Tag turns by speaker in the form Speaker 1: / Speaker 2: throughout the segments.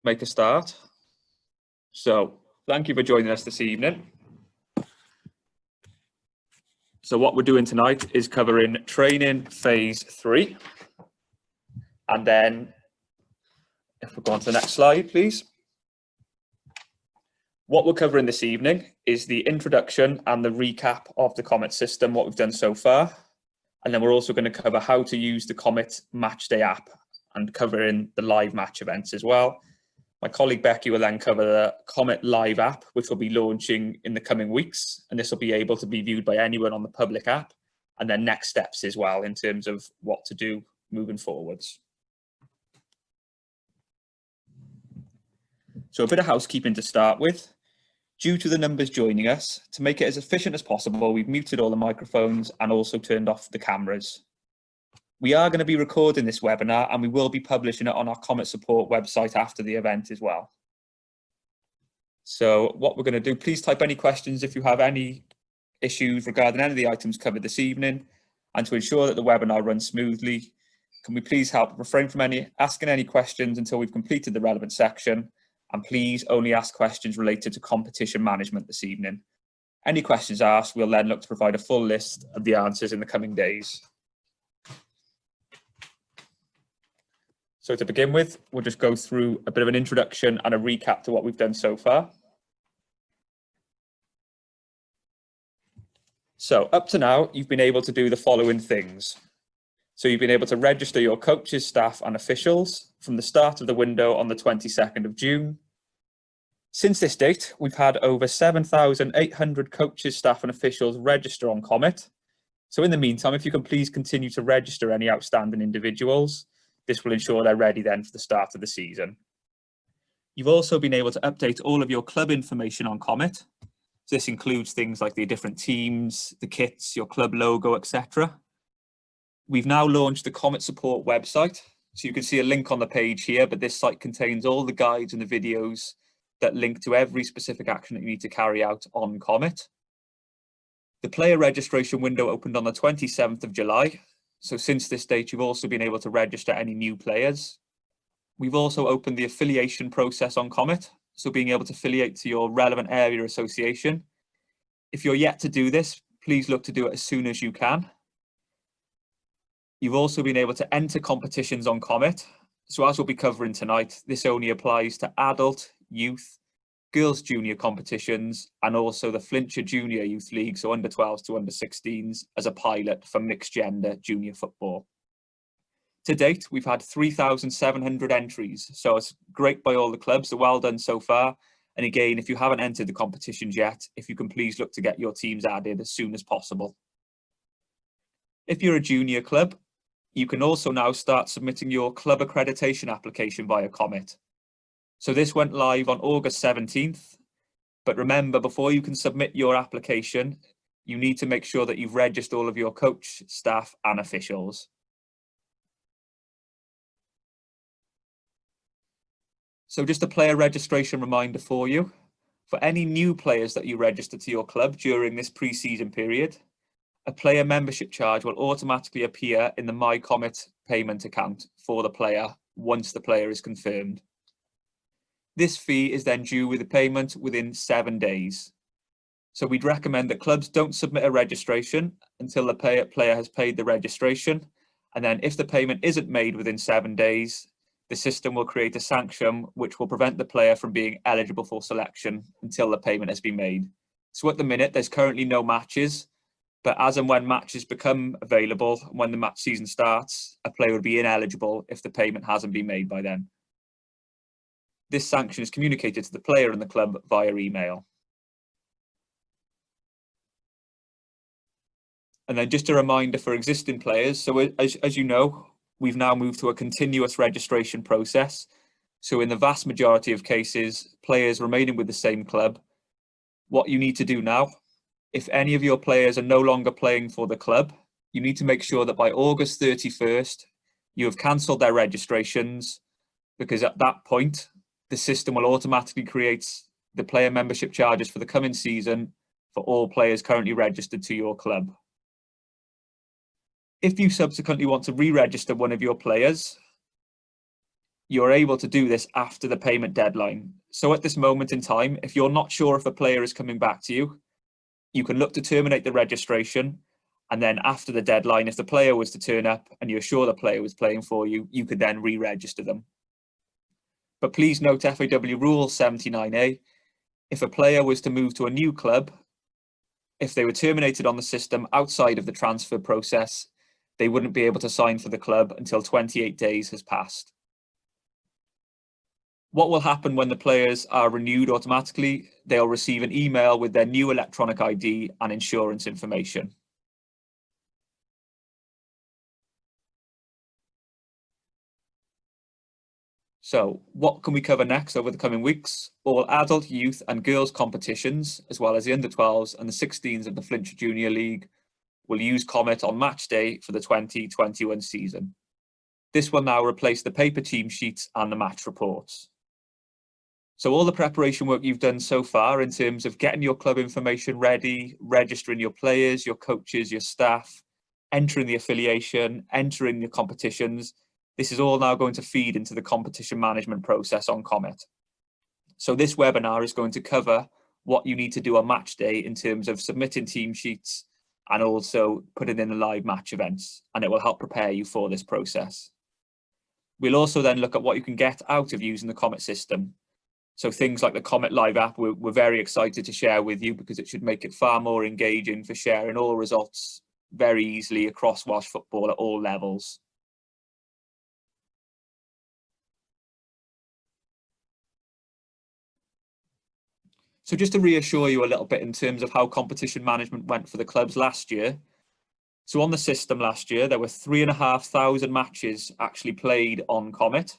Speaker 1: make a start. So thank you for joining us this evening. So what we're doing tonight is covering training phase 3. And then if we go on to the next slide, please. What we're covering this evening is the introduction and the recap of the COMET system, what we've done so far. And then we're also going to cover how to use the COMET Matchday app and covering the live match events as well. My colleague Becky will then cover the COMET Live app, which will be launching in the coming weeks. And this will be able to be viewed by anyone on the public app. And then next steps as well in terms of what to do moving forwards. So a bit of housekeeping to start with. Due to the numbers joining us, to make it as efficient as possible, we've muted all the microphones and also turned off the cameras. We are going to be recording this webinar and we will be publishing it on our COMET support website after the event as well. So what we're going to do, please type any questions if you have any issues regarding any of the items covered this evening. And to ensure that the webinar runs smoothly, can we please help refrain from asking any questions until we've completed the relevant section? And please only ask questions related to competition management this evening. Any questions asked, we'll then look to provide a full list of the answers in the coming days. So to begin with, we'll just go through a bit of an introduction and a recap to what we've done so far. So up to now, you've been able to do the following things. So you've been able to register your coaches, staff and officials from the start of the window on the 22nd of June. Since this date, we've had over 7,800 coaches, staff and officials register on COMET. So in the meantime, if you can please continue to register any outstanding individuals, this will ensure they're ready then for the start of the season. You've also been able to update all of your club information on COMET. So this includes things like the different teams, the kits, your club logo, etc. We've now launched the COMET support website. So you can see a link on the page here, but this site contains all the guides and the videos that link to every specific action that you need to carry out on COMET. The player registration window opened on the 27th of July. So since this date, you've also been able to register any new players. We've also opened the affiliation process on COMET. So being able to affiliate to your relevant area association. If you're yet to do this, please look to do it as soon as you can. You've also been able to enter competitions on COMET. So as we'll be covering tonight, this only applies to adult, youth, girls junior competitions, and also the Flintshire Junior Youth League, so under 12s to under 16s, as a pilot for mixed gender junior football. To date, we've had 3,700 entries, so it's great by all the clubs, so well done so far. And again, if you haven't entered the competitions yet, if you can please look to get your teams added as soon as possible. If you're a junior club, you can also now start submitting your club accreditation application via COMET. So this went live on August 17th, but remember, before you can submit your application, you need to make sure that you've registered all of your coach, staff and officials. So just a player registration reminder for you. For any new players that you register to your club during this pre-season period, a player membership charge will automatically appear in the My COMET payment account for the player once the player is confirmed. This fee is then due with a payment within 7 days. So we'd recommend that clubs don't submit a registration until the player has paid the registration. And then if the payment isn't made within 7 days, the system will create a sanction which will prevent the player from being eligible for selection until the payment has been made. So at the minute, there's currently no matches, but as and when matches become available, when the match season starts, a player would be ineligible if the payment hasn't been made by then. This sanction is communicated to the player and the club via email. And then just a reminder for existing players. So as you know, we've now moved to a continuous registration process. So in the vast majority of cases, players remaining with the same club, what you need to do now, if any of your players are no longer playing for the club, you need to make sure that by August 31st, you have cancelled their registrations, because at that point, the system will automatically create the player membership charges for the coming season for all players currently registered to your club. If you subsequently want to re-register one of your players, you're able to do this after the payment deadline. So at this moment in time, if you're not sure if a player is coming back to you, you can look to terminate the registration. And then after the deadline, if the player was to turn up and you're sure the player was playing for you, you could then re-register them. But please note FAW Rule 79A, if a player was to move to a new club, if they were terminated on the system outside of the transfer process, they wouldn't be able to sign for the club until 28 days has passed. What will happen when the players are renewed automatically? They'll receive an email with their new electronic ID and insurance information. So what can we cover next over the coming weeks? All adult, youth and girls competitions, as well as the under-12s and the 16s of the Flintshire Junior League, will use COMET on match day for the 2021 season. This will now replace the paper team sheets and the match reports. So all the preparation work you've done so far in terms of getting your club information ready, registering your players, your coaches, your staff, entering the affiliation, entering the competitions, this is all now going to feed into the competition management process on COMET. So this webinar is going to cover what you need to do on match day in terms of submitting team sheets and also putting in the live match events, and it will help prepare you for this process. We'll also then look at what you can get out of using the COMET system. So things like the COMET Live app, we're very excited to share with you because it should make it far more engaging for sharing all results very easily across Welsh football at all levels. So just to reassure you a little bit in terms of how competition management went for the clubs last year. So on the system last year, there were 3,500 matches actually played on COMET.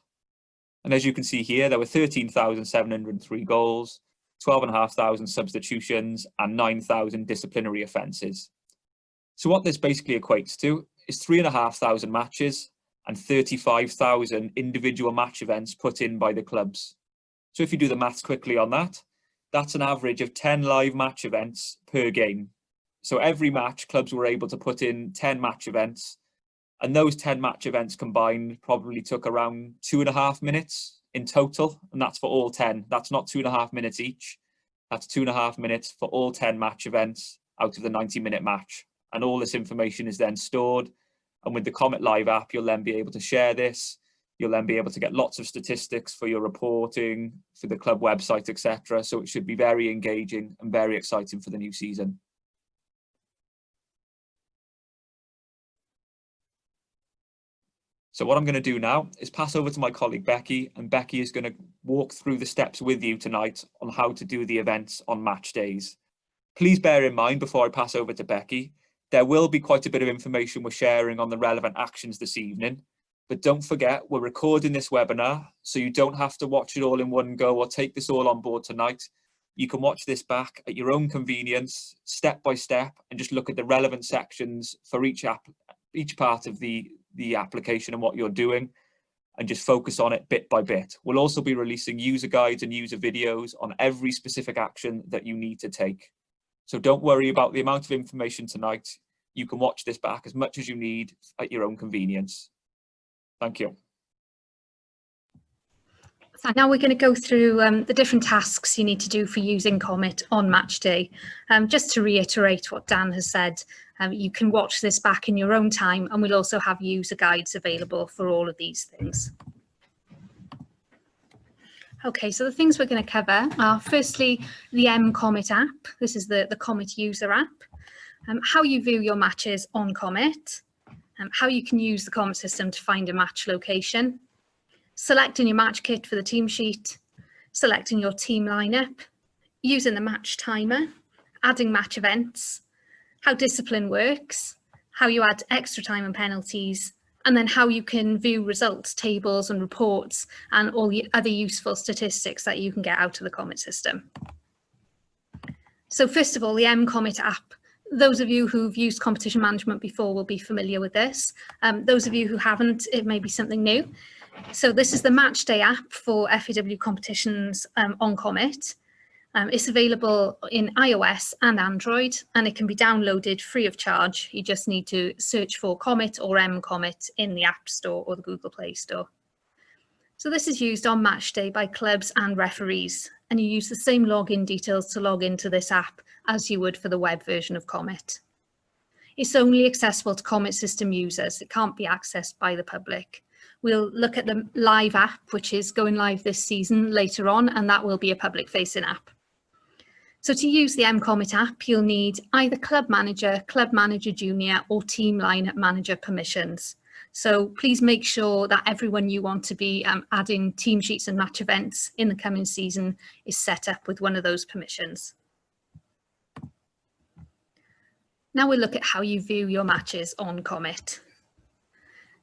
Speaker 1: And as you can see here, there were 13,703 goals, 12,500 substitutions and 9,000 disciplinary offences. So what this basically equates to is 3,500 matches and 35,000 individual match events put in by the clubs. So if you do the maths quickly on that, that's an average of 10 live match events per game. So every match, clubs were able to put in 10 match events, and those 10 match events combined probably took around 2.5 minutes in total, and that's for all 10. That's not 2.5 minutes each. That's 2.5 minutes for all 10 match events out of the 90-minute match. And all this information is then stored. And with the COMET Live app, you'll then be able to share this. You'll then be able to get lots of statistics for your reporting, for the club website, etc. So it should be very engaging and very exciting for the new season. So what I'm going to do now is pass over to my colleague Becky, and Becky is going to walk through the steps with you tonight on how to do the events on match days. Please bear in mind before I pass over to Becky, there will be quite a bit of information we're sharing on the relevant actions this evening, but don't forget we're recording this webinar, so you don't have to watch it all in one go or take this all on board tonight. You can watch this back at your own convenience, step by step, and just look at the relevant sections for each part of the application and what you're doing, and just focus on it bit by bit. We'll also be releasing user guides and user videos on every specific action that you need to take. So don't worry about the amount of information tonight. You can watch this back as much as you need at your own convenience. Thank you.
Speaker 2: So now we're going to go through the different tasks you need to do for using COMET on match day. Just to reiterate what Dan has said, you can watch this back in your own time, and we'll also have user guides available for all of these things. Okay, so the things we're going to cover are firstly the COMET app. This is the COMET user app. How you view your matches on COMET, how you can use the COMET system to find a match location, selecting your match kit for the team sheet, selecting your team lineup, using the match timer, adding match events, how discipline works, how you add extra time and penalties, and then how you can view results, tables and reports, and all the other useful statistics that you can get out of the COMET system. So first of all, the COMET app. Those of you who've used competition management before will be familiar with this. Those of you who haven't, it may be something new. So this is the match day app for FAW competitions on COMET. It's available in iOS and Android, and it can be downloaded free of charge. You just need to search for COMET or COMET in the App Store or the Google Play Store. So this is used on match day by clubs and referees, and you use the same login details to log into this app as you would for the web version of COMET. It's only accessible to COMET system users. It can't be accessed by the public. We'll look at the live app, which is going live this season later on, and that will be a public-facing app. So to use the COMET app, you'll need either Club Manager Junior, or Team Lineup Manager permissions. So please make sure that everyone you want to be adding team sheets and match events in the coming season is set up with one of those permissions. Now we'll look at how you view your matches on COMET.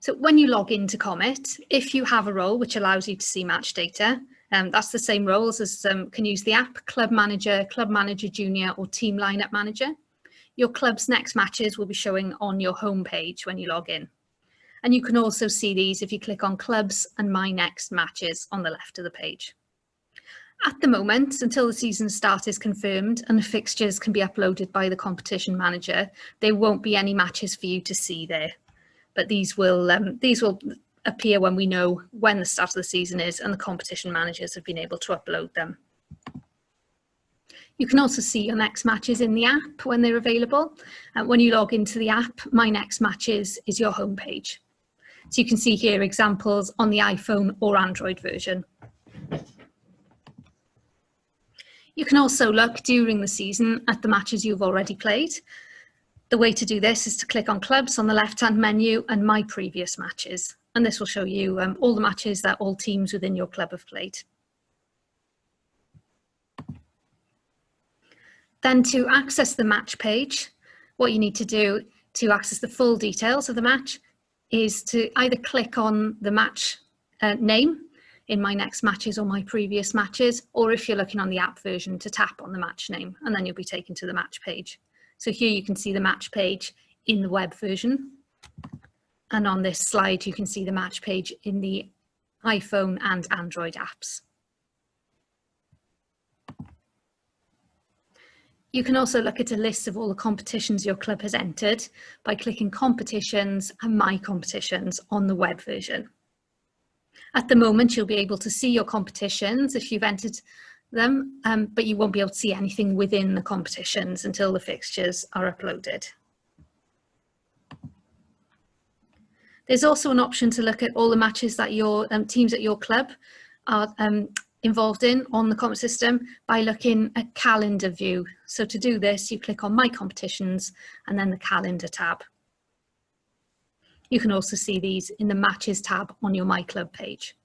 Speaker 2: So when you log into COMET, if you have a role which allows you to see match data, that's the same roles as can use the app, Club Manager Junior, or Team Lineup Manager. Your club's next matches will be showing on your home page when you log in. And you can also see these if you click on Clubs and My Next Matches on the left of the page. At the moment, until the season start is confirmed and the fixtures can be uploaded by the competition manager, there won't be any matches for you to see there. But these will appear when we know when the start of the season is and the competition managers have been able to upload them. You can also see your next matches in the app when they're available. When you log into the app, My Next Matches is your home page. So you can see here examples on the iPhone or Android version. You can also look during the season at the matches you've already played. The way to do this is to click on Clubs on the left-hand menu and My Previous Matches. And this will show you all the matches that all teams within your club have played. Then to access the match page, what you need to do to access the full details of the match is to either click on the match name in My Next Matches or My Previous Matches, or if you're looking on the app version, to tap on the match name, and then you'll be taken to the match page. So here you can see the match page in the web version. And on this slide, you can see the match page in the iPhone and Android apps. You can also look at a list of all the competitions your club has entered by clicking Competitions and My Competitions on the web version. At the moment, you'll be able to see your competitions if you've entered them, but you won't be able to see anything within the competitions until the fixtures are uploaded. There's also an option to look at all the matches that your teams at your club are involved in on the COMET system by looking at calendar view. So to do this, you click on My Competitions and then the calendar tab. You can also see these in the Matches tab on your My Club page.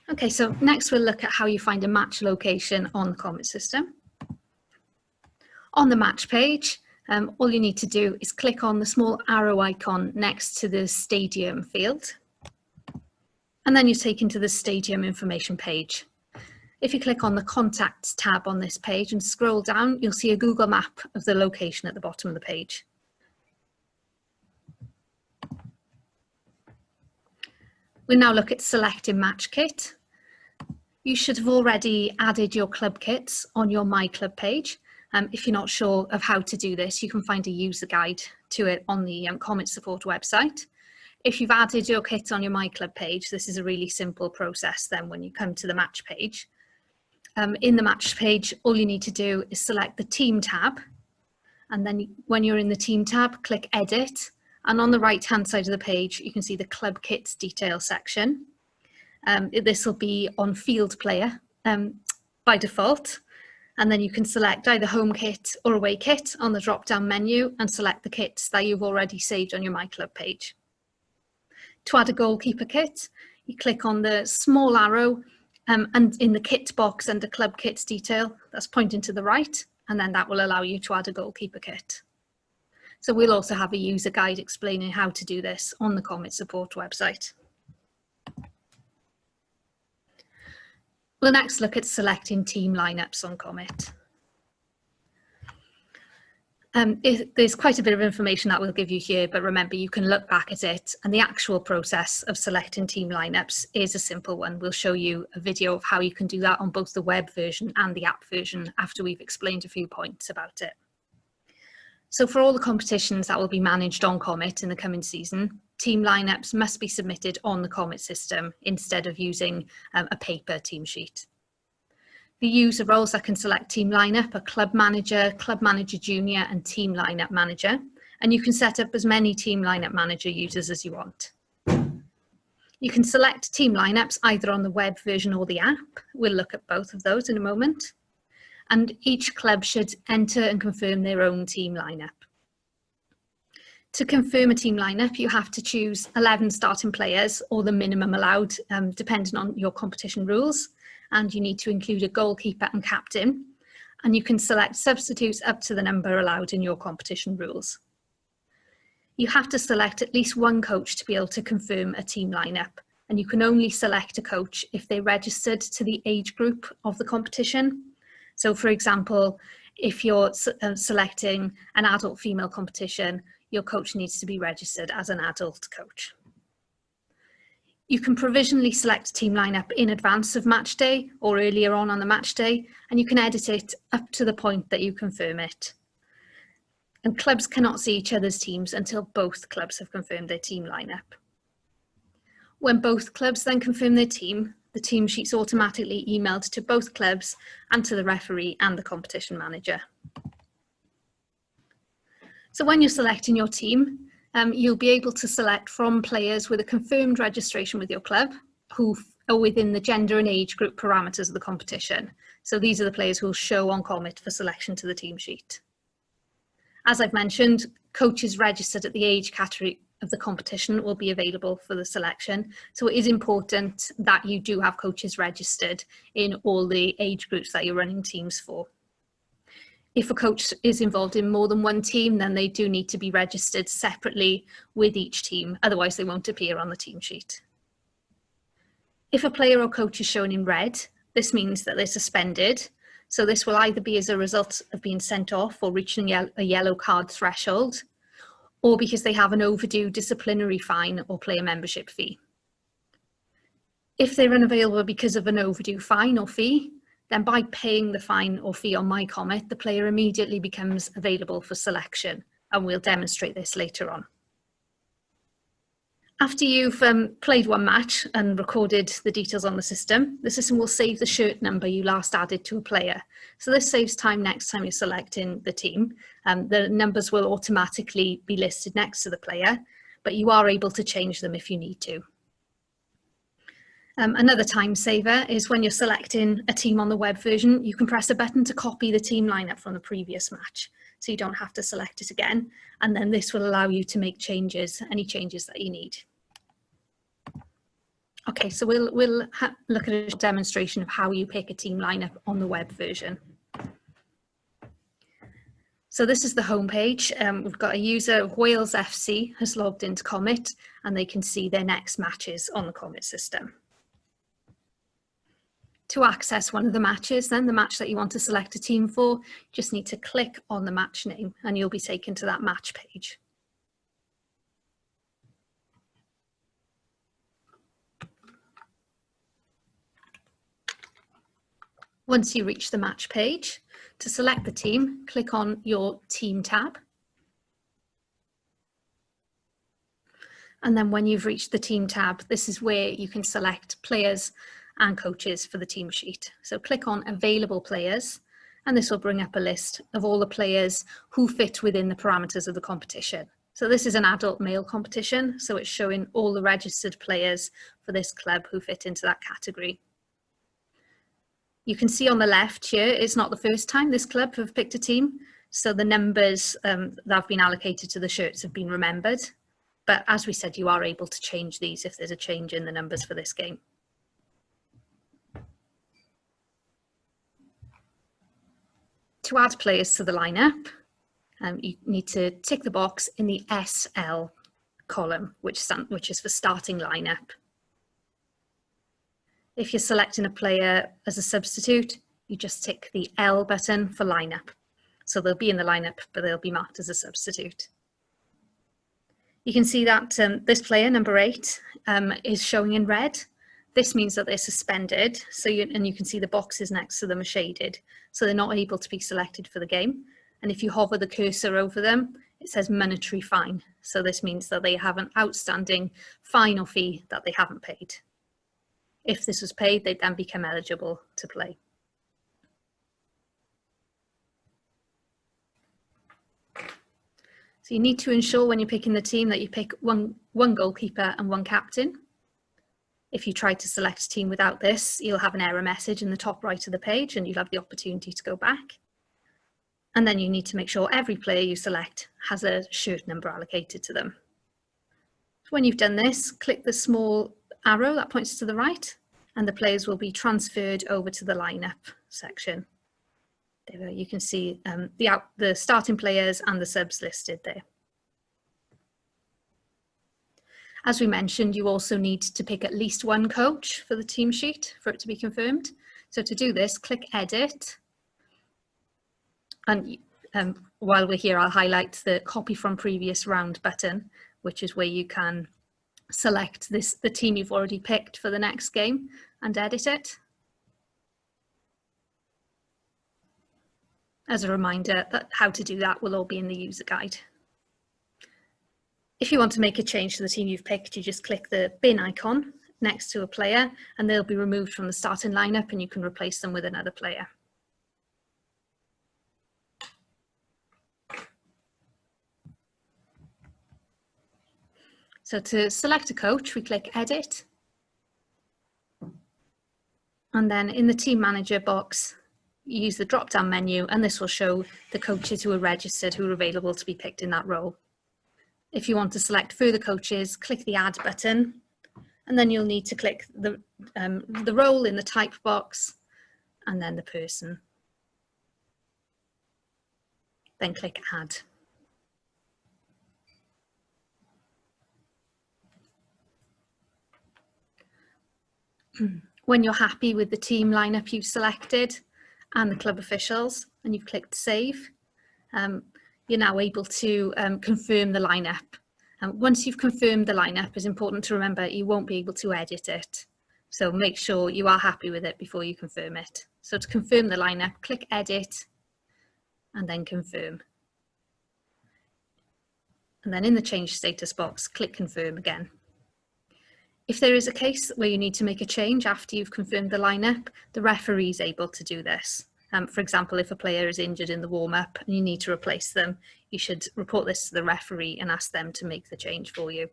Speaker 2: Okay, so next we'll look at how you find a match location on the COMET system. On the match page, all you need to do is click on the small arrow icon next to the stadium field. And then you're taken to the stadium information page. If you click on the Contacts tab on this page and scroll down, you'll see a Google map of the location at the bottom of the page. We'll now look at selecting match kit. You should have already added your club kits on your My Club page. If you're not sure of how to do this, you can find a user guide to it on the COMET support website. If you've added your kit on your My Club page, this is a really simple process then when you come to the match page. In the match page, all you need to do is select the Team tab. And then when you're in the Team tab, click Edit. And on the right-hand side of the page, you can see the Club Kits detail section. This will be on Field Player by default. And then you can select either Home Kit or Away Kit on the drop-down menu and select the kits that you've already saved on your My Club page. To add a goalkeeper kit, you click on the small arrow and in the kit box under Club Kits detail, that's pointing to the right, and then that will allow you to add a goalkeeper kit. So we'll also have a user guide explaining how to do this on the COMET support website. We'll next look at selecting team lineups on COMET. There's quite a bit of information that we'll give you here, but remember you can look back at it, and the actual process of selecting team lineups is a simple one. We'll show you a video of how you can do that on both the web version and the app version after we've explained a few points about it. So for all the competitions that will be managed on COMET in the coming season, team lineups must be submitted on the COMET system instead of using a paper team sheet. The user roles that can select team lineup are club manager junior, and team lineup manager. And you can set up as many team lineup manager users as you want. You can select team lineups either on the web version or the app. We'll look at both of those in a moment. And each club should enter and confirm their own team lineup. To confirm a team lineup, you have to choose 11 starting players or the minimum allowed, depending on your competition rules. And you need to include a goalkeeper and captain. And you can select substitutes up to the number allowed in your competition rules. You have to select at least one coach to be able to confirm a team lineup. And you can only select a coach if they're registered to the age group of the competition. So for example, if you're selecting an adult female competition, your coach needs to be registered as an adult coach. You can provisionally select a team lineup in advance of match day or earlier on the match day, and you can edit it up to the point that you confirm it. And clubs cannot see each other's teams until both clubs have confirmed their team lineup. When both clubs then confirm their team, the team sheet's automatically emailed to both clubs and to the referee and the competition manager. So when you're selecting your team, you'll be able to select from players with a confirmed registration with your club who are within the gender and age group parameters of the competition. So these are the players who will show on COMET for selection to the team sheet. As I've mentioned, coaches registered at the age category of the competition will be available for the selection. So it is important that you do have coaches registered in all the age groups that you're running teams for. If a coach is involved in more than one team, then they do need to be registered separately with each team, otherwise they won't appear on the team sheet. If a player or coach is shown in red, this means that they're suspended. So this will either be as a result of being sent off or reaching a yellow card threshold, or because they have an overdue disciplinary fine or player membership fee. If they're unavailable because of an overdue fine or fee, then by paying the fine or fee on My COMET, the player immediately becomes available for selection, and we'll demonstrate this later on. After you've played one match and recorded the details on the system will save the shirt number you last added to a player. So this saves time next time you're selecting the team. The numbers will automatically be listed next to the player, but you are able to change them if you need to. Another time saver is when you're selecting a team on the web version, you can press a button to copy the team lineup from the previous match, so you don't have to select it again. And then this will allow you to make changes, any changes that you need. Okay, so we'll look at a demonstration of how you pick a team lineup on the web version. So this is the homepage. We've got a user, Wales FC, has logged into COMET, and they can see their next matches on the COMET system. To access one of the matches, then the match that you want to select a team for, you just need to click on the match name and you'll be taken to that match page. Once you reach the match page, to select the team, click on your team tab. And then when you've reached the team tab, this is where you can select players and coaches for the team sheet. So click on available players, and this will bring up a list of all the players who fit within the parameters of the competition. So this is an adult male competition, so it's showing all the registered players for this club who fit into that category. You can see on the left here, it's not the first time this club have picked a team. So the numbers that have been allocated to the shirts have been remembered. But as we said, you are able to change these if there's a change in the numbers for this game. To add players to the lineup, you need to tick the box in the SL column, which is for starting lineup. If you're selecting a player as a substitute, you just tick the L button for lineup. So they'll be in the lineup, but they'll be marked as a substitute. You can see that this player, number 8, is showing in red. This means that they're suspended, and you can see the boxes next to them are shaded, so they're not able to be selected for the game. And if you hover the cursor over them, it says monetary fine. So this means that they have an outstanding fine or fee that they haven't paid. If this was paid, they'd then become eligible to play. So you need to ensure when you're picking the team that you pick one goalkeeper and one captain. If you try to select a team without this, you'll have an error message in the top right of the page and you'll have the opportunity to go back. And then you need to make sure every player you select has a shirt number allocated to them. So when you've done this, click the small arrow that points to the right and the players will be transferred over to the lineup section. There you can see the starting players and the subs listed there. As we mentioned, you also need to pick at least one coach for the team sheet for it to be confirmed. So to do this, click Edit. And while we're here, I'll highlight the Copy from Previous Round button, which is where you can select the team you've already picked for the next game and edit it. As a reminder, that how to do that will all be in the user guide. If you want to make a change to the team you've picked, you just click the bin icon next to a player and they'll be removed from the starting lineup and you can replace them with another player. So to select a coach, we click Edit. And then in the Team Manager box, use the drop-down menu and this will show the coaches who are registered who are available to be picked in that role. If you want to select further coaches, click the Add button and then you'll need to click the role in the type box and then the person. Then click Add. When you're happy with the team lineup you've selected and the club officials and you've clicked Save, you're now able to confirm the lineup. Once you've confirmed the lineup, it's important to remember you won't be able to edit it. So make sure you are happy with it before you confirm it. So to confirm the lineup, click Edit and then Confirm. And then in the Change Status box, click Confirm again. If there is a case where you need to make a change after you've confirmed the lineup, the referee is able to do this. For example, if a player is injured in the warm-up and you need to replace them, you should report this to the referee and ask them to make the change for you.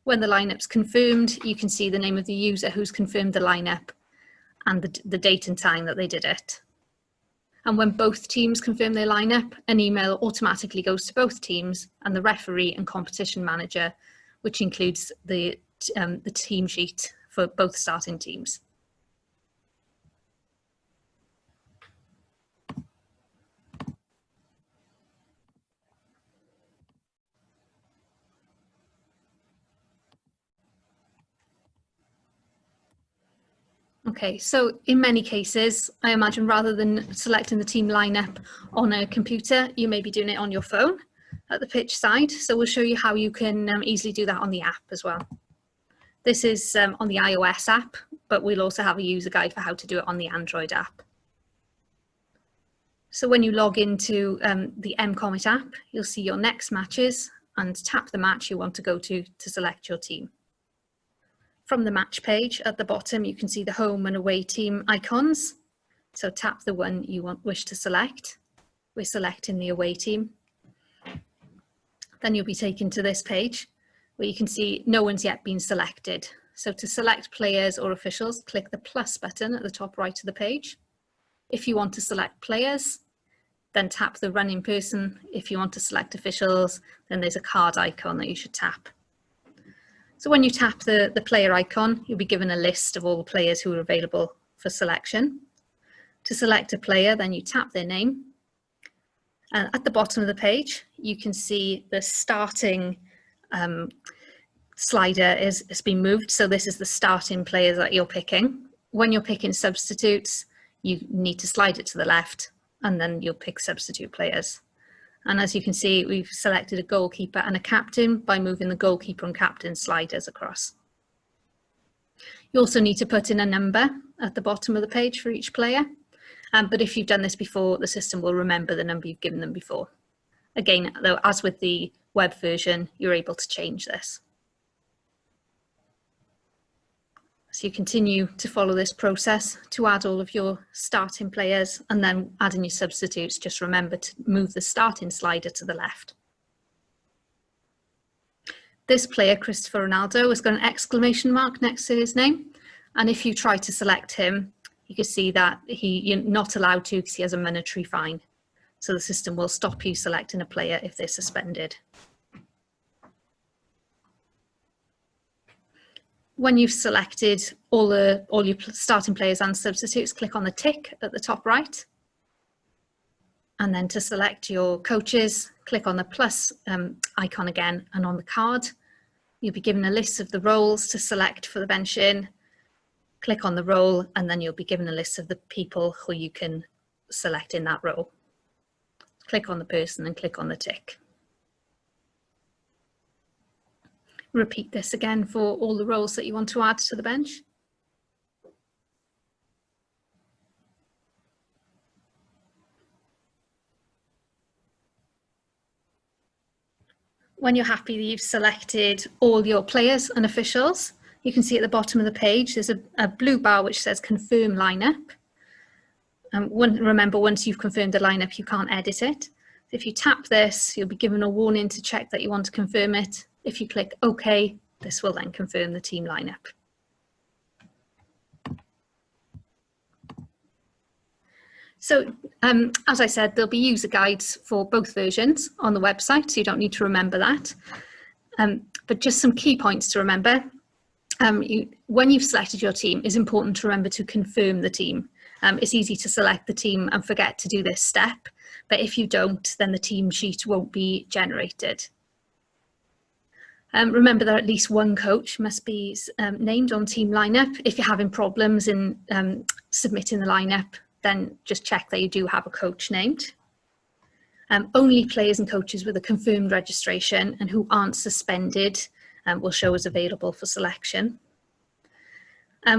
Speaker 2: When the lineup's confirmed, you can see the name of the user who's confirmed the lineup and the date and time that they did it. And when both teams confirm their lineup, an email automatically goes to both teams and the referee and competition manager, which includes the team sheet for both starting teams. Okay, so in many cases, I imagine rather than selecting the team lineup on a computer, you may be doing it on your phone at the pitch side. So we'll show you how you can easily do that on the app as well. This is on the iOS app, but we'll also have a user guide for how to do it on the Android app. So when you log into the COMET app, you'll see your next matches and tap the match you want to go to select your team. From the match page at the bottom, you can see the home and away team icons. So tap the one you wish to select. We're selecting the away team. Then you'll be taken to this page where you can see no one's yet been selected. So to select players or officials, click the plus button at the top right of the page. If you want to select players, then tap the running person. If you want to select officials, then there's a card icon that you should tap. So when you tap the player icon, you'll be given a list of all the players who are available for selection. To select a player, then you tap their name. And at the bottom of the page, you can see the starting slider has been moved. So this is the starting players that you're picking. When you're picking substitutes, you need to slide it to the left and then you'll pick substitute players. And as you can see, we've selected a goalkeeper and a captain by moving the goalkeeper and captain sliders across. You also need to put in a number at the bottom of the page for each player. But if you've done this before, the system will remember the number you've given them before. Again, though, as with the web version, you're able to change this. So you continue to follow this process to add all of your starting players, and then adding your substitutes. Just remember to move the starting slider to the left. This player, Christopher Ronaldo, has got an exclamation mark next to his name. And if you try to select him, you can see that you're not allowed to because he has a monetary fine. So the system will stop you selecting a player if they're suspended. When you've selected all your starting players and substitutes, click on the tick at the top right. And then to select your coaches, click on the plus icon again, and on the card, you'll be given a list of the roles to select for the bench-in. Click on the role, and then you'll be given a list of the people who you can select in that role. Click on the person and click on the tick. Repeat this again for all the roles that you want to add to the bench. When you're happy that you've selected all your players and officials, you can see at the bottom of the page, there's a blue bar which says confirm lineup. Remember, once you've confirmed the lineup, you can't edit it. If you tap this, you'll be given a warning to check that you want to confirm it. If you click OK, this will then confirm the team lineup. So as I said, there'll be user guides for both versions on the website, so you don't need to remember that. But just some key points to remember. When you've selected your team, it's important to remember to confirm the team. It's easy to select the team and forget to do this step, but if you don't, then the team sheet won't be generated. Remember that at least one coach must be named on team lineup. If you're having problems in submitting the lineup, then just check that you do have a coach named. Only players and coaches with a confirmed registration and who aren't suspended will show as available for selection.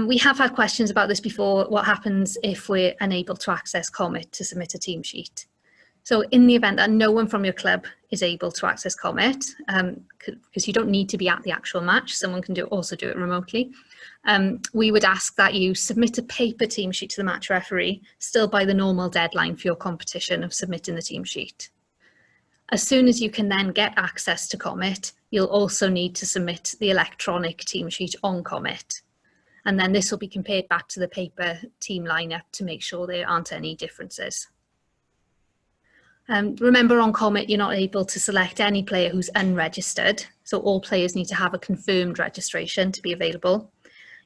Speaker 2: We have had questions about this before. What happens if we're unable to access COMET to submit a team sheet? So in the event that no one from your club is able to access COMET, because you don't need to be at the actual match, someone can also do it remotely, we would ask that you submit a paper team sheet to the match referee still by the normal deadline for your competition of submitting the team sheet. As soon as you can then get access to COMET, you'll also need to submit the electronic team sheet on COMET. And then this will be compared back to the paper team lineup to make sure there aren't any differences. Remember, on COMET, you're not able to select any player who's unregistered. So all players need to have a confirmed registration to be available.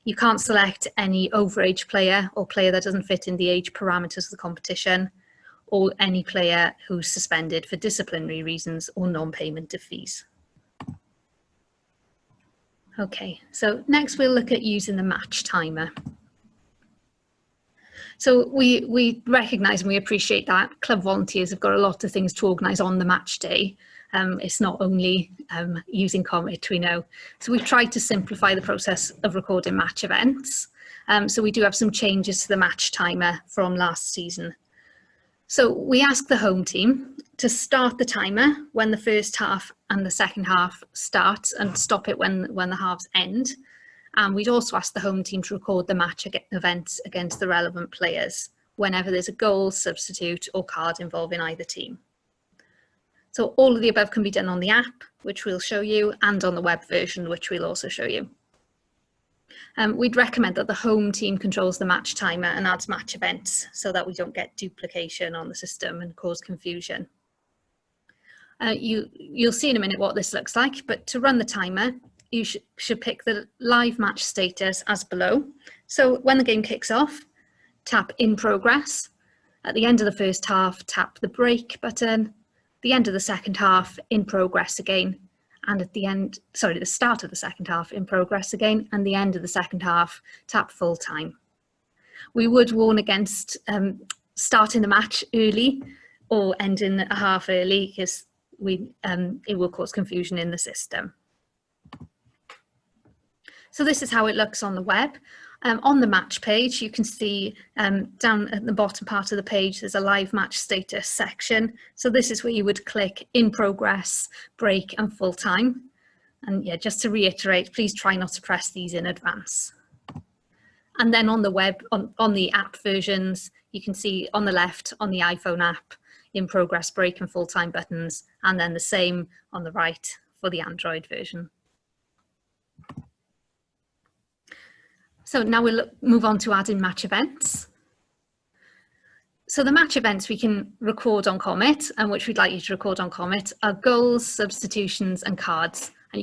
Speaker 2: You can't select any overage player or player that doesn't fit in the age parameters of the competition, or any player who's suspended for disciplinary reasons or non-payment of fees. Okay, so next we'll look at using the match timer. So we recognise and we appreciate that club volunteers have got a lot of things to organise on the match day. It's not only using COMET, we know. So we've tried to simplify the process of recording match events. So we do have some changes to the match timer from last season. So we ask the home team to start the timer when the first half and the second half start, and stop it when the halves end. And we'd also ask the home team to record the match events against the relevant players whenever there's a goal, substitute or card involving either team. So all of the above can be done on the app, which we'll show you, and on the web version, which we'll also show you. We'd recommend that the home team controls the match timer and adds match events so that we don't get duplication on the system and cause confusion. You'll see in a minute what this looks like, but to run the timer, you should pick the live match status as below. So when the game kicks off, tap in progress. At the end of the first half, tap the break button. The end of the second half, in progress again. And at the end, the start of the second half, in progress again. And the end of the second half, tap full time. We would warn against starting the match early or ending a half early, because it will cause confusion in the system. So this is how it looks on the web. On the match page, you can see down at the bottom part of the page, there's a live match status section. So this is where you would click in progress, break and full time. And yeah, just to reiterate, please try not to press these in advance. And then on the web, on the app versions, you can see on the left on the iPhone app, in progress, break and full time buttons, and then the same on the right for the Android version. So now we'll move on to adding match events. So the match events we can record on COMET, and which we'd like you to record on COMET, are goals, substitutions and cards. And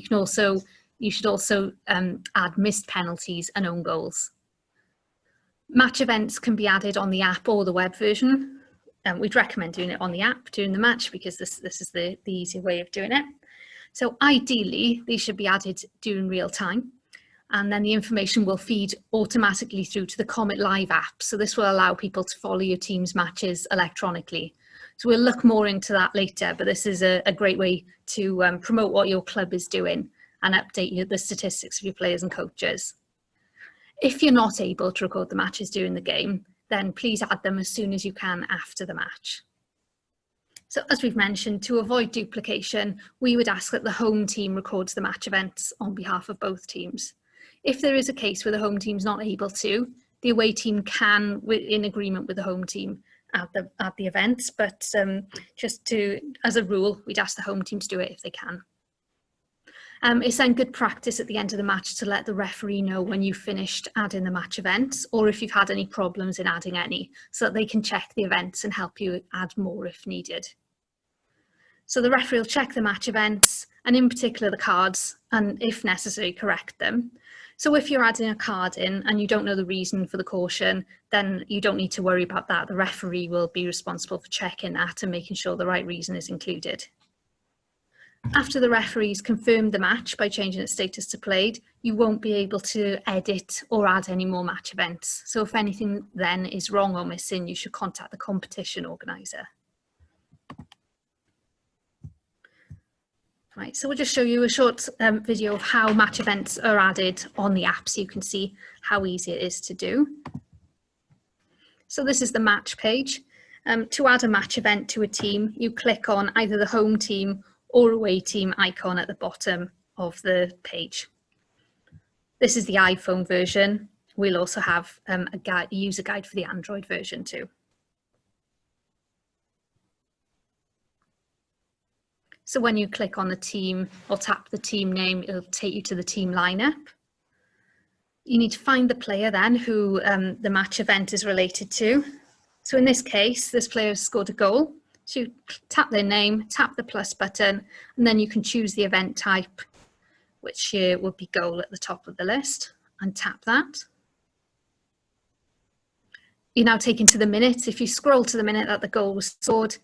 Speaker 2: you should also add missed penalties and own goals. Match events can be added on the app or the web version. We'd recommend doing it on the app during the match because this is the easier way of doing it. So ideally, these should be added during real time. And then the information will feed automatically through to the COMET Live app. So this will allow people to follow your team's matches electronically. So we'll look more into that later, but this is a great way to promote what your club is doing and update the statistics of your players and coaches. If you're not able to record the matches during the game, then please add them as soon as you can after the match. So as we've mentioned, to avoid duplication, we would ask that the home team records the match events on behalf of both teams. If there is a case where the home team's not able to, the away team can, in agreement with the home team, add the events, but as a rule, we'd ask the home team to do it if they can. It's then good practice at the end of the match to let the referee know when you've finished adding the match events, or if you've had any problems in adding any, so that they can check the events and help you add more if needed. So the referee will check the match events, and in particular the cards, and if necessary, correct them. So if you're adding a card in and you don't know the reason for the caution, then you don't need to worry about that. The referee will be responsible for checking that and making sure the right reason is included. After the referee's confirmed the match by changing its status to played, you won't be able to edit or add any more match events. So if anything then is wrong or missing, you should contact the competition organiser. Right, so we'll just show you a short video of how match events are added on the app so you can see how easy it is to do. So this is the match page. To add a match event to a team, you click on either the home team or away team icon at the bottom of the page. This is the iPhone version. We'll also have a user guide for the Android version too. So when you click on the team or tap the team name, it'll take you to the team lineup. You need to find the player then who the match event is related to. So in this case, this player has scored a goal. So you tap their name, tap the plus button, and then you can choose the event type, which here would be goal at the top of the list, and tap that. You're now taken to the minute. If you scroll to the minute that the goal was scored,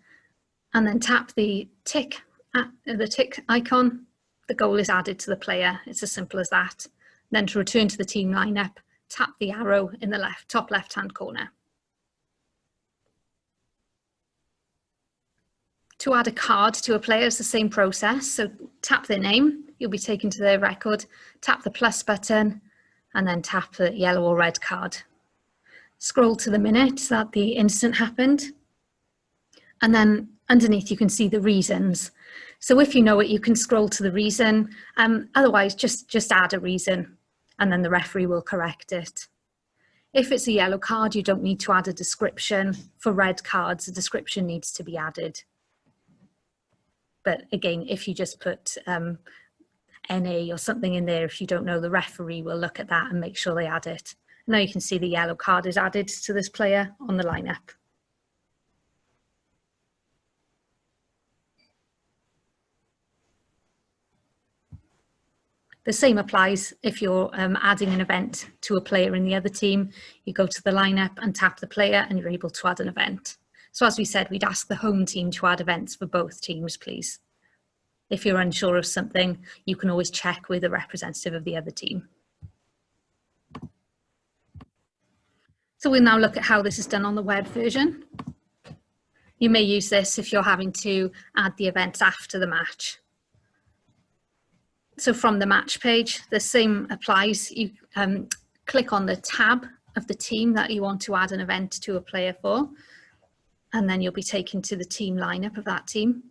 Speaker 2: and then tap the tick icon, the goal is added to the player. It's as simple as that. Then to return to the team lineup, tap the arrow in the top left-hand corner. To add a card to a player, it's the same process. So tap their name, you'll be taken to their record, tap the plus button, and then tap the yellow or red card. Scroll to the minute that the incident happened, and then underneath you can see the reasons. So if you know it, you can scroll to the reason. Otherwise, just add a reason, and then the referee will correct it. If it's a yellow card, you don't need to add a description. For red cards, a description needs to be added. But again, if you just put NA or something in there, if you don't know, the referee will look at that and make sure they add it. Now you can see the yellow card is added to this player on the lineup. The same applies if you're adding an event to a player in the other team. You go to the lineup and tap the player and you're able to add an event. So as we said, we'd ask the home team to add events for both teams, please. If you're unsure of something, you can always check with a representative of the other team. So we'll now look at how this is done on the web version. You may use this if you're having to add the events after the match. So from the match page, the same applies. You click on the tab of the team that you want to add an event to a player for, and then you'll be taken to the team lineup of that team.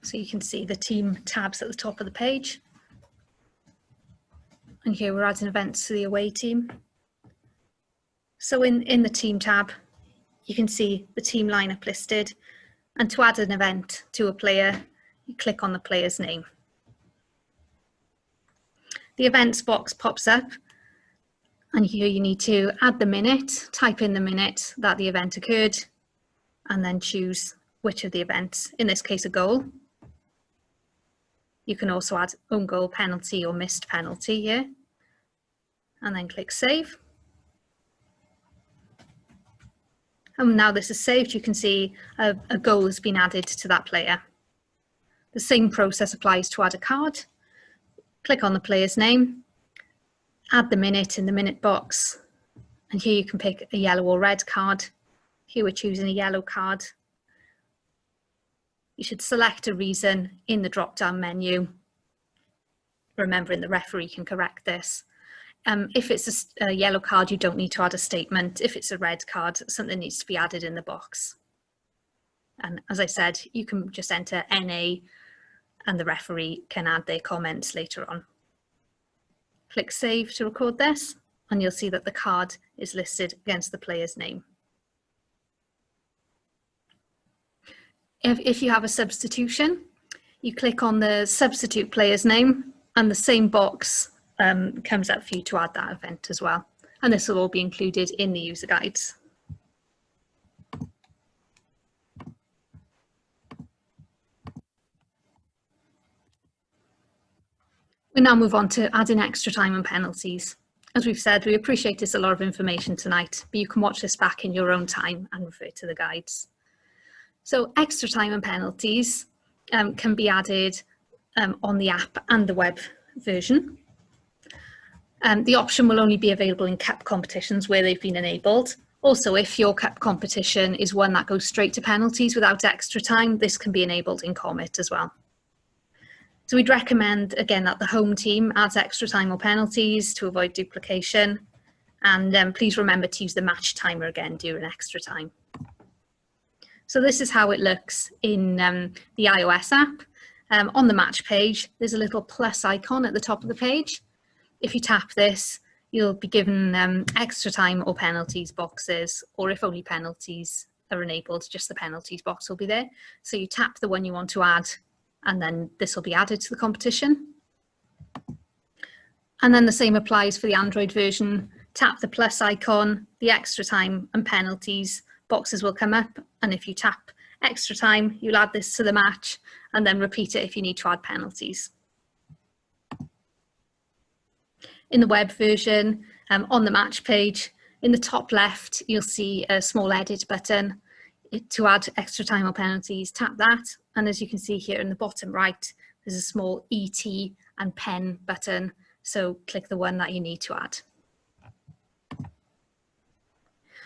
Speaker 2: So you can see the team tabs at the top of the page. And here we're adding events to the away team. So in the team tab, you can see the team lineup listed. And to add an event to a player, you click on the player's name. The events box pops up, and here you need to add the minute, type in the minute that the event occurred, and then choose which of the events, in this case a goal. You can also add own goal, penalty, or missed penalty here, and then click save. And now this is saved, you can see a goal has been added to that player. The same process applies to add a card. Click on the player's name, add the minute in the minute box, and here you can pick a yellow or red card. Here we're choosing a yellow card. You should select a reason in the drop-down menu, remembering the referee can correct this. If it's a yellow card, you don't need to add a statement. If it's a red card, something needs to be added in the box. And as I said, you can just enter NA and the referee can add their comments later on. Click save to record this, and you'll see that the card is listed against the player's name. If you have a substitution, you click on the substitute player's name, and the same box comes up for you to add that event as well. And this will all be included in the user guides. We now move on to adding extra time and penalties. As we've said, we appreciate it's a lot of information tonight, but you can watch this back in your own time and refer to the guides. So extra time and penalties can be added on the app and the web version. The option will only be available in cup competitions where they've been enabled. Also, if your cup competition is one that goes straight to penalties without extra time, this can be enabled in COMET as well. So we'd recommend, again, that the home team adds extra time or penalties to avoid duplication. And please remember to use the match timer again during extra time. So this is how it looks in the iOS app. On the match page, there's a little plus icon at the top of the page. If you tap this, you'll be given extra time or penalties boxes, or if only penalties are enabled, just the penalties box will be there. So you tap the one you want to add, and then this will be added to the competition. And then the same applies for the Android version. Tap the plus icon, the extra time and penalties boxes will come up, and if you tap extra time, you'll add this to the match and then repeat it if you need to add penalties. In the web version, on the match page, in the top left, you'll see a small edit button. To add extra time or penalties, tap that, and as you can see here in the bottom right, there's a small ET and pen button, so click the one that you need to add.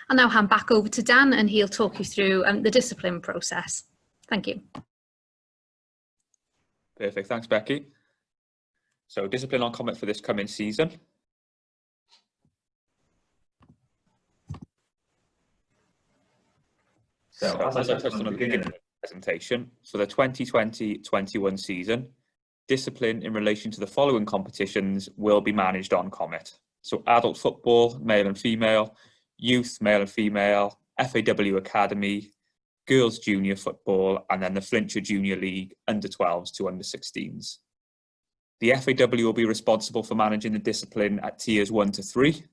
Speaker 2: I'll now hand back over to Dan and he'll talk you through the discipline process. Thank you.
Speaker 1: Perfect, thanks Becky. So discipline on COMET for this coming season. So as I touched on at the beginning of the presentation, for the 2020-21 season, discipline in relation to the following competitions will be managed on COMET. So adult football, male and female, youth, male and female, FAW Academy, girls junior football, and then the Flintshire Junior League under 12s to under 16s. The FAW will be responsible for managing the discipline at tiers 1 to 3,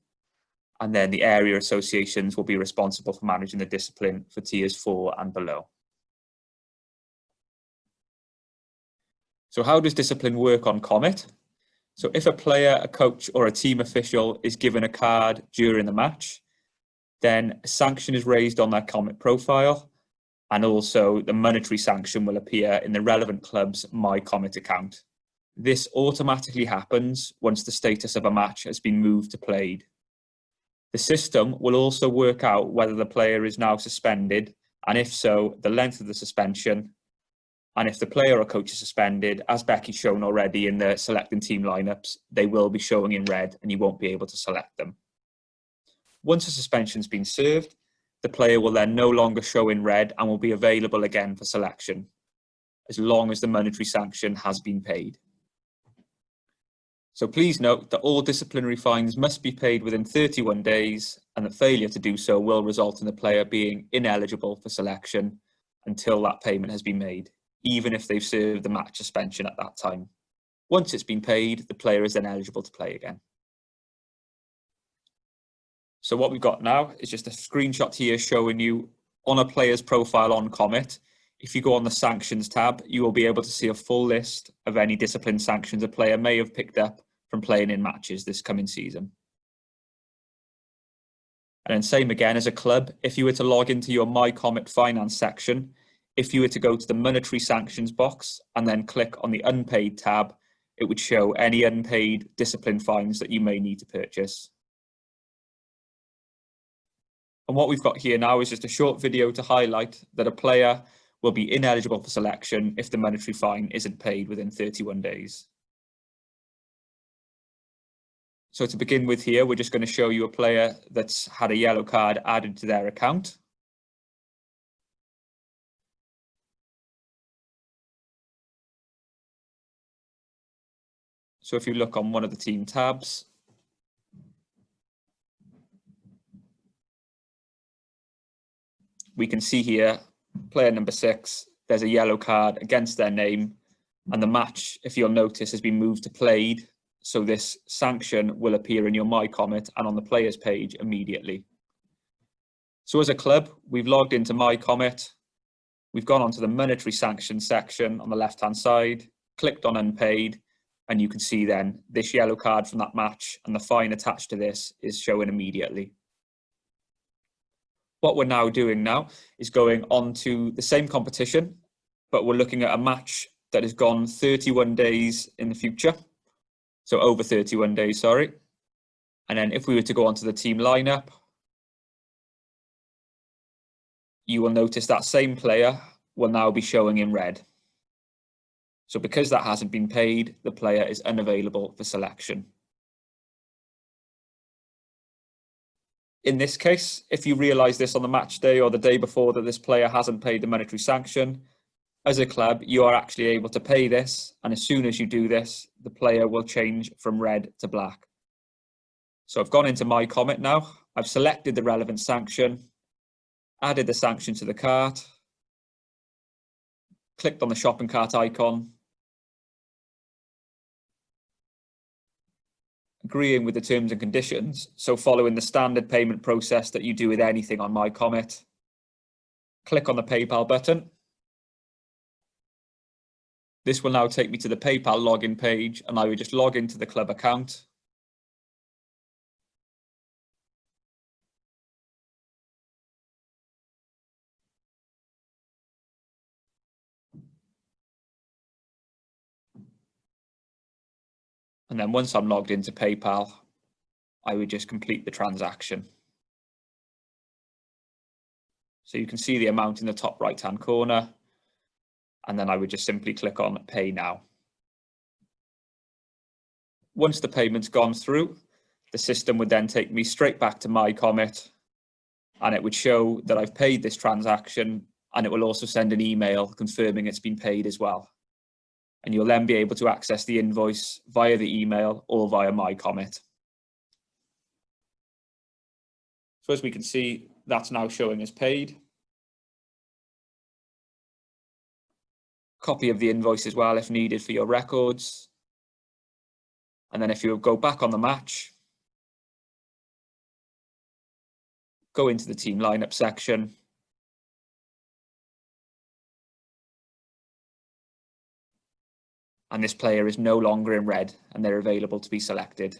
Speaker 1: and then the area associations will be responsible for managing the discipline for tiers 4 and below. So how does discipline work on COMET? So if a player, a coach, or a team official is given a card during the match, then a sanction is raised on that COMET profile, and also the monetary sanction will appear in the relevant club's My COMET account. This automatically happens once the status of a match has been moved to played. The system will also work out whether the player is now suspended, and if so, the length of the suspension. And if the player or coach is suspended, as Becky's shown already in the selecting team lineups, they will be showing in red and you won't be able to select them. Once a suspension's been served, the player will then no longer show in red and will be available again for selection, as long as the monetary sanction has been paid. So please note that all disciplinary fines must be paid within 31 days, and the failure to do so will result in the player being ineligible for selection until that payment has been made, even if they've served the match suspension at that time. Once it's been paid, the player is then eligible to play again. So what we've got now is just a screenshot here showing you on a player's profile on COMET. If you go on the sanctions tab, you will be able to see a full list of any discipline sanctions a player may have picked up from playing in matches this coming season. And then same again as a club, if you were to log into your My COMET finance section, if you were to go to the monetary sanctions box and then click on the unpaid tab, it would show any unpaid discipline fines that you may need to purchase. And what we've got here now is just a short video to highlight that a player will be ineligible for selection if the monetary fine isn't paid within 31 days. So to begin with here, we're just going to show you a player that's had a yellow card added to their account. So if you look on one of the team tabs, we can see here, player number 6, there's a yellow card against their name, and the match, if you'll notice, has been moved to played. So this sanction will appear in your My COMET and on the player's page immediately. So as a club, we've logged into My COMET. We've gone onto the monetary sanction section on the left-hand side, clicked on unpaid, and you can see then this yellow card from that match and the fine attached to this is showing immediately. What we're now doing now is going on to the same competition, but we're looking at a match that has gone 31 days in the future. So over 31 days, sorry. And then if we were to go onto the team lineup, you will notice that same player will now be showing in red. So because that hasn't been paid, the player is unavailable for selection. In this case, if you realise this on the match day or the day before that this player hasn't paid the monetary sanction, as a club, you are actually able to pay this, and as soon as you do this, the player will change from red to black. So I've gone into My COMET now, I've selected the relevant sanction, added the sanction to the cart, clicked on the shopping cart icon, agreeing with the terms and conditions, so following the standard payment process that you do with anything on My COMET. Click on the PayPal button. This will now take me to the PayPal login page, and I will just log into the club account. And then once I'm logged into PayPal, I would just complete the transaction. So you can see the amount in the top right-hand corner, and then I would just simply click on Pay Now. Once the payment's gone through, the system would then take me straight back to My COMET, and it would show that I've paid this transaction, and it will also send an email confirming it's been paid as well. And you'll then be able to access the invoice via the email or via My COMET. So as we can see, that's now showing as paid. Copy of the invoice as well if needed for your records. And then if you go back on the match, go into the team lineup section, and this player is no longer in red and they're available to be selected.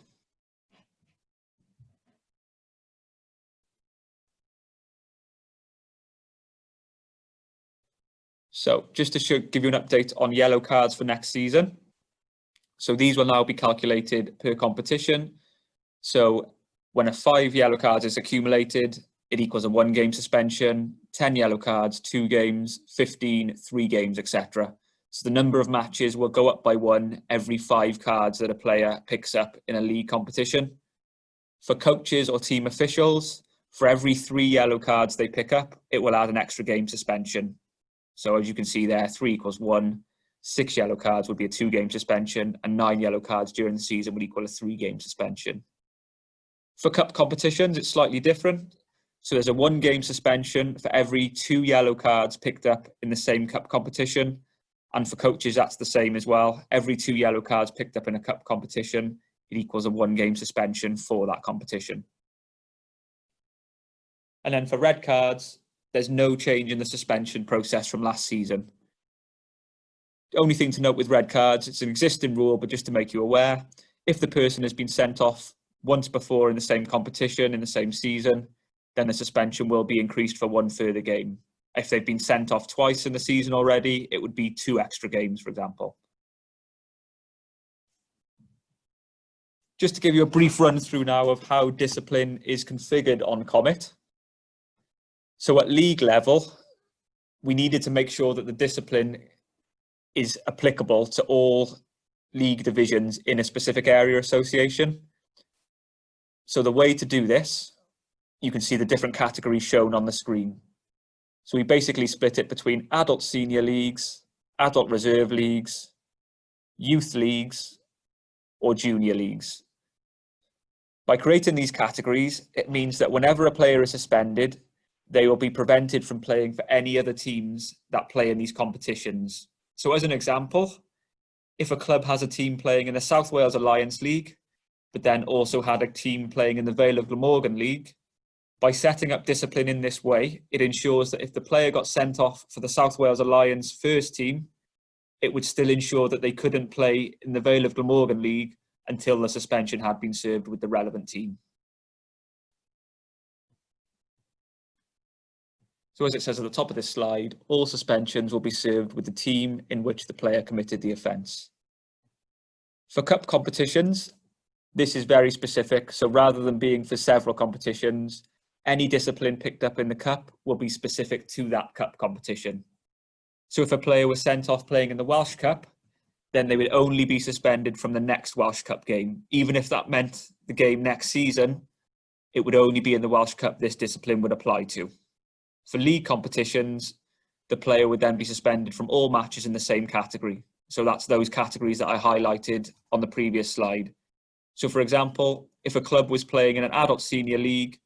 Speaker 1: So just to give you an update on yellow cards for next season. So these will now be calculated per competition. So When a 5 yellow cards is accumulated, it equals a 1 game suspension, 10 yellow cards, 2 games, 15, 3 games, etc. So the number of matches will go up by 1 every 5 cards that a player picks up in a league competition. For coaches or team officials, for every 3 yellow cards they pick up, it will add an extra game suspension. So as you can see there, 3 equals 1, 6 yellow cards would be a 2 game suspension, and 9 yellow cards during the season would equal a 3 game suspension. For cup competitions, it's slightly different. So there's a 1 game suspension for every 2 yellow cards picked up in the same cup competition. And for coaches, that's the same as well. Every 2 yellow cards picked up in a cup competition, it equals a 1 game suspension for that competition. And then for red cards, there's no change in the suspension process from last season. The only thing to note with red cards, it's an existing rule, but just to make you aware, if the person has been sent off once before in the same competition, in the same season, then the suspension will be increased for 1 further game. If they've been sent off twice in the season already, it would be 2 extra games, for example. Just to give you a brief run through now of how discipline is configured on COMET. So at league level, we needed to make sure that the discipline is applicable to all league divisions in a specific area association. So the way to do this, you can see the different categories shown on the screen. So we basically split it between adult senior leagues, adult reserve leagues, youth leagues, or junior leagues. By creating these categories, it means that whenever a player is suspended, they will be prevented from playing for any other teams that play in these competitions. So as an example, if a club has a team playing in the South Wales Alliance League, but then also had a team playing in the Vale of Glamorgan League, by setting up discipline in this way, it ensures that if the player got sent off for the South Wales Alliance first team, it would still ensure that they couldn't play in the Vale of Glamorgan League until the suspension had been served with the relevant team. So as it says at the top of this slide, all suspensions will be served with the team in which the player committed the offence. For cup competitions, this is very specific. So rather than being for several competitions, any discipline picked up in the cup will be specific to that cup competition. So if a player was sent off playing in the Welsh Cup, then they would only be suspended from the next Welsh Cup game. Even if that meant the game next season, it would only be in the Welsh Cup this discipline would apply to. For league competitions, the player would then be suspended from all matches in the same category. So that's those categories that I highlighted on the previous slide. So for example, if a club was playing in an adult senior league,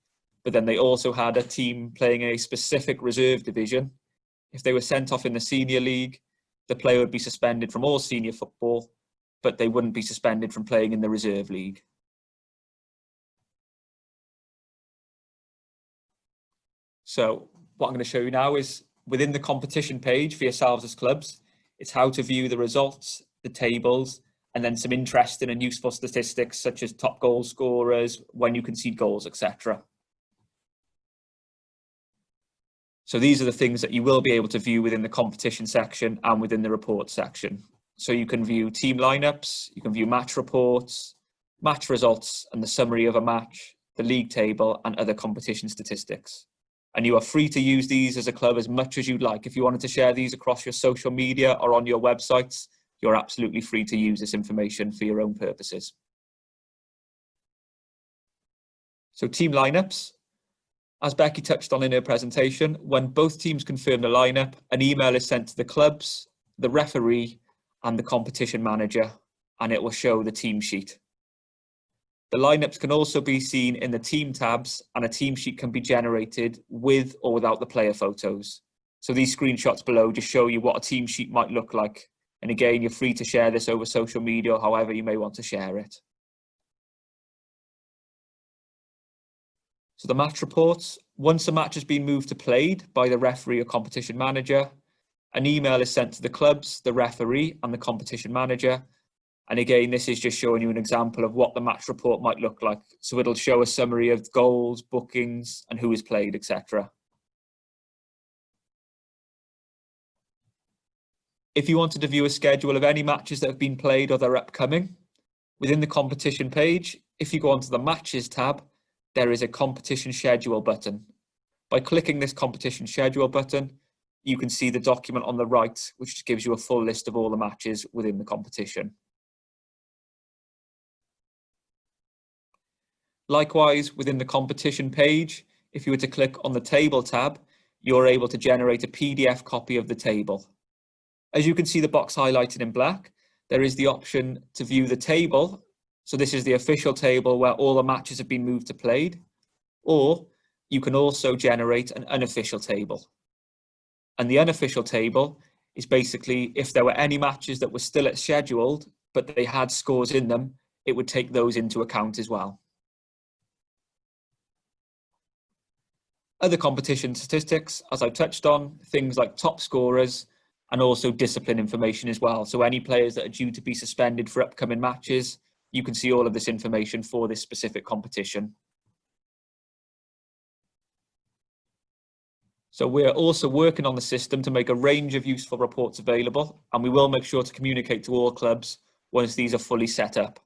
Speaker 1: but then they also had a team playing in a specific reserve division, if they were sent off in the senior league, the player would be suspended from all senior football, but they wouldn't be suspended from playing in the reserve league. So what I'm going to show you now is within the competition page for yourselves as clubs, it's how to view the results, the tables, and then some interesting and useful statistics such as top goal scorers, when you concede goals, etc. So these are the things that you will be able to view within the competition section and within the report section. So you can view team lineups, you can view match reports, match results and the summary of a match, the league table and other competition statistics. And you are free to use these as a club as much as you'd like. If you wanted to share these across your social media or on your websites, you're absolutely free to use this information for your own purposes. So team lineups. As Becky touched on in her presentation, when both teams confirm the lineup, an email is sent to the clubs, the referee, and the competition manager, and it will show the team sheet. The lineups can also be seen in the team tabs, and a team sheet can be generated with or without the player photos. So these screenshots below just show you what a team sheet might look like. And again, you're free to share this over social media or however you may want to share it. So the match reports, once a match has been moved to played by the referee or competition manager, an email is sent to the clubs, the referee and the competition manager. And again, this is just showing you an example of what the match report might look like. So it'll show a summary of goals, bookings and who is played, etc. If you wanted to view a schedule of any matches that have been played or that are upcoming, within the competition page, if you go onto the matches tab, there is a competition schedule button. By clicking this competition schedule button, you can see the document on the right, which gives you a full list of all the matches within the competition. Likewise, within the competition page, if you were to click on the table tab, you're able to generate a PDF copy of the table. As you can see the box highlighted in black, there is the option to view the table. So this is the official table where all the matches have been moved to played, or you can also generate an unofficial table. And the unofficial table is basically if there were any matches that were still scheduled, but they had scores in them, it would take those into account as well. Other competition statistics, as I touched on, things like top scorers and also discipline information as well. So any players that are due to be suspended for upcoming matches, you can see all of this information for this specific competition. So we're also working on the system to make a range of useful reports available, and we will make sure to communicate to all clubs once these are fully set up.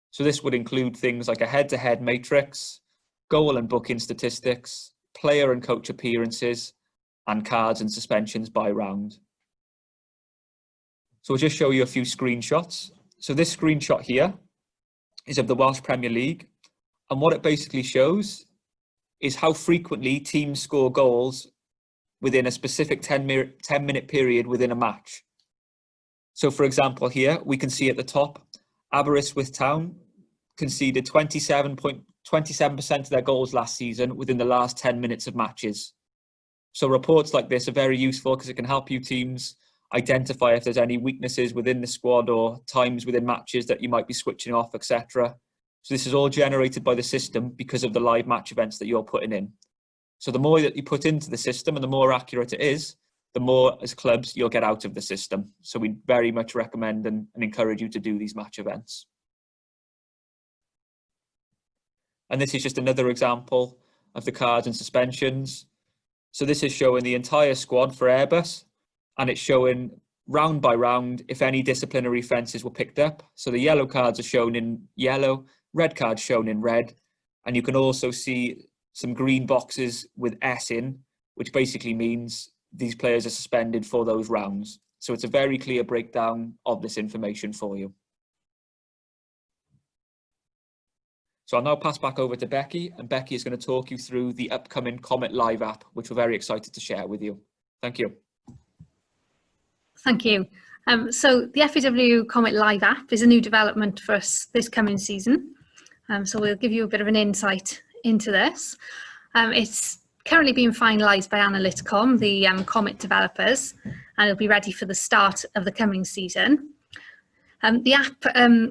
Speaker 1: So this would include things like a head-to-head matrix, goal and booking statistics, player and coach appearances, and cards and suspensions by round. So I'll just show you a few screenshots. So this screenshot here is of the Welsh Premier League, and what it basically shows is how frequently teams score goals within a specific 10-minute period within a match. So for example here, we can see at the top, Aberystwyth Town conceded 27% of their goals last season within the last 10 minutes of matches. So reports like this are very useful because it can help you teams identify if there's any weaknesses within the squad or times within matches that you might be switching off, etc. So this is all generated by the system because of the live match events that you're putting in. So the more that you put into the system and the more accurate it is, the more as clubs you'll get out of the system. So we very much recommend and encourage you to do these match events. And this is just another example of the cards and suspensions. So this is showing the entire squad for Airbus, and it's showing round by round if any disciplinary offences were picked up. So the yellow cards are shown in yellow, red cards shown in red, and you can also see some green boxes with S in, which basically means these players are suspended for those rounds. So it's a very clear breakdown of this information for you. So I'll now pass back over to Becky, and Becky is going to talk you through the upcoming COMET Live app, which we're very excited to share with you. Thank you.
Speaker 2: Thank you. So the FAW COMET Live app is a new development for us this coming season. So we'll give you a bit of an insight into this. It's currently being finalised by Analyticom, the COMET developers, and it'll be ready for the start of the coming season. The app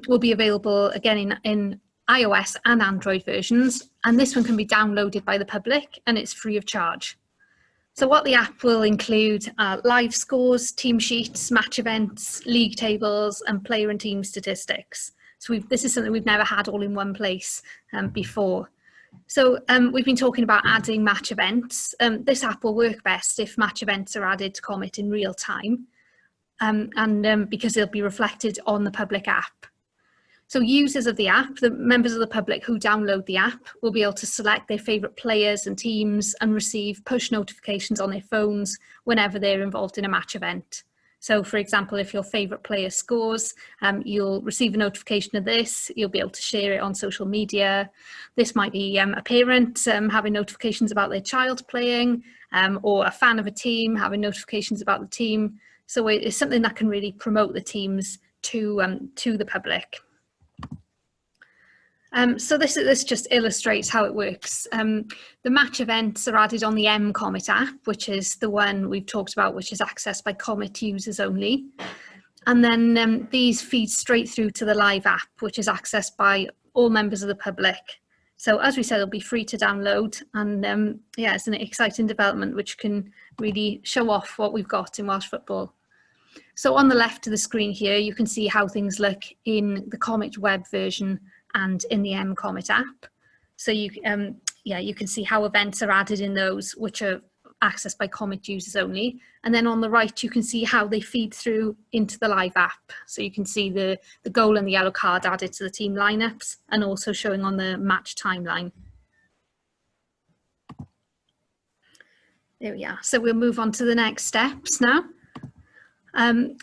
Speaker 2: will be available again in iOS and Android versions, and this one can be downloaded by the public and it's free of charge. So what the app will include are live scores, team sheets, match events, league tables, and player and team statistics. So this is something we've never had all in one place before. So we've been talking about adding match events. This app will work best if match events are added to COMET in real time, because they'll be reflected on the public app. So users of the app, the members of the public who download the app, will be able to select their favourite players and teams and receive push notifications on their phones whenever they're involved in a match event. So for example, if your favourite player scores, you'll receive a notification of this, you'll be able to share it on social media. This might be a parent having notifications about their child playing, or a fan of a team having notifications about the team. So it's something that can really promote the teams to the public. So this just illustrates how it works. The match events are added on the COMET app, which is the one we've talked about, which is accessed by COMET users only. And then these feed straight through to the live app, which is accessed by all members of the public. So as we said, it'll be free to download, and yeah, it's an exciting development which can really show off what we've got in Welsh football. So on the left of the screen here, you can see how things look in the COMET web version and in the COMET app. So you can see how events are added in those, which are accessed by COMET users only. And then on the right, you can see how they feed through into the live app. So you can see the goal and the yellow card added to the team lineups, and also showing on the match timeline. There we are. So we'll move on to the next steps now.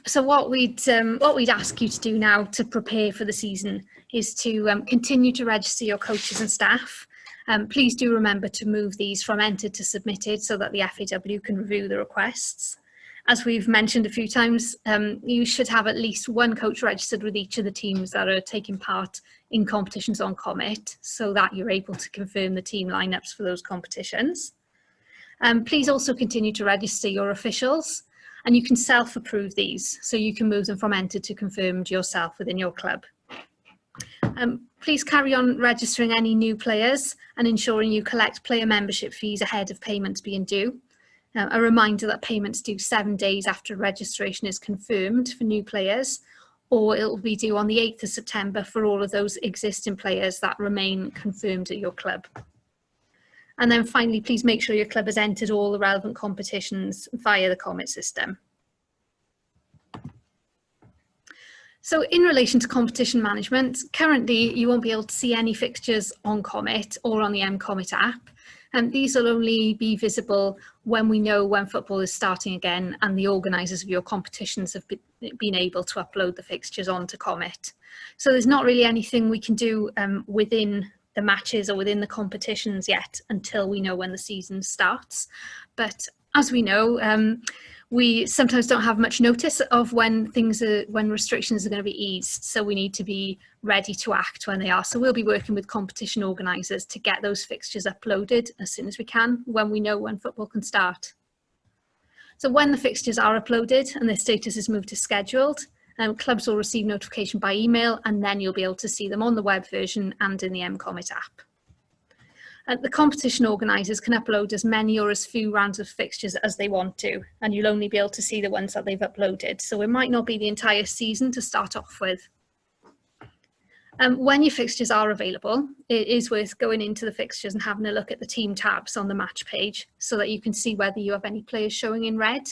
Speaker 2: So what we'd ask you to do now to prepare for the season is to continue to register your coaches and staff. Please do remember to move these from entered to submitted so that the FAW can review the requests. As we've mentioned a few times, you should have at least one coach registered with each of the teams that are taking part in competitions on COMET, so that you're able to confirm the team lineups for those competitions. Please also continue to register your officials, and you can self-approve these, so you can move them from entered to confirmed yourself within your club. Please carry on registering any new players and ensuring you collect player membership fees ahead of payments being due. A reminder that payments due 7 days after registration is confirmed for new players, or it will be due on the 8th of September for all of those existing players that remain confirmed at your club. And then finally, please make sure your club has entered all the relevant competitions via the COMET system. So in relation to competition management, currently you won't be able to see any fixtures on COMET or on the COMET app. And these will only be visible when we know when football is starting again and the organisers of your competitions have been able to upload the fixtures onto COMET. So there's not really anything we can do within the matches or within the competitions yet until we know when the season starts. But as we know, we sometimes don't have much notice of when restrictions are going to be eased, so we need to be ready to act when they are. So we'll be working with competition organisers to get those fixtures uploaded as soon as we can, when we know when football can start. So when the fixtures are uploaded and their status is moved to scheduled, clubs will receive notification by email, and then you'll be able to see them on the web version and in the COMET app. The competition organisers can upload as many or as few rounds of fixtures as they want to, and you'll only be able to see the ones that they've uploaded. So it might not be the entire season to start off with. When your fixtures are available, it is worth going into the fixtures and having a look at the team tabs on the match page so that you can see whether you have any players showing in red.